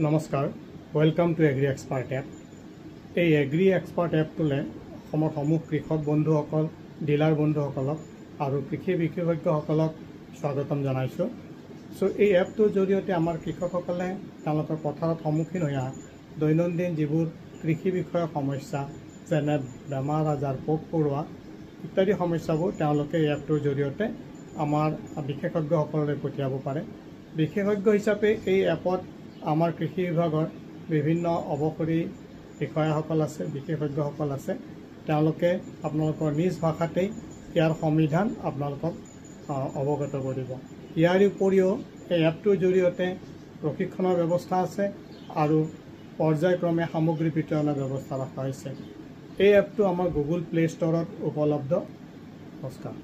নমস্কাৰ welcome to agri expert app. এই agri expert এপটোলে অসমৰ সমূহ কৃষক বন্ধুসকল, ডিলাৰ বন্ধুসকলক আৰু কৃষি বিশেষজ্ঞসকলক স্বাগতম জনাইছোঁ। এই এপটোৰ জৰিয়তে আমাৰ কৃষকসকলে তেওঁলোকৰ পথাৰত সন্মুখীন হোৱা দৈনন্দিন যিবোৰ কৃষি বিষয়ক সমস্যা যেনে বেমাৰ আজাৰ, পোক পৰুৱা ইত্যাদি সমস্যাবোৰ তেওঁলোকে এই এপটোৰ জৰিয়তে আমাৰ বিশেষজ্ঞসকললৈ পঠিয়াব পাৰে। বিশেষজ্ঞ হিচাপে এই এপত আমাৰ কৃষি বিভাগৰ বিভিন্ন অৱসৰী বিষয়াসকল আছে, বিশেষজ্ঞসকল আছে। তেওঁলোকে আপোনালোকৰ নিজ ভাষাতেই ইয়াৰ সমিধান আপোনালোকক অৱগত কৰিব। ইয়াৰ উপৰিও এই এপটোৰ জৰিয়তে প্ৰশিক্ষণৰ ব্যৱস্থা আছে আৰু পৰ্যায়ক্ৰমে সামগ্ৰী বিতৰণৰ ব্যৱস্থা ৰখা হৈছে। এই এপটো আমাৰ গুগল প্লে ষ্টৰত উপলব্ধ। নমস্কাৰ।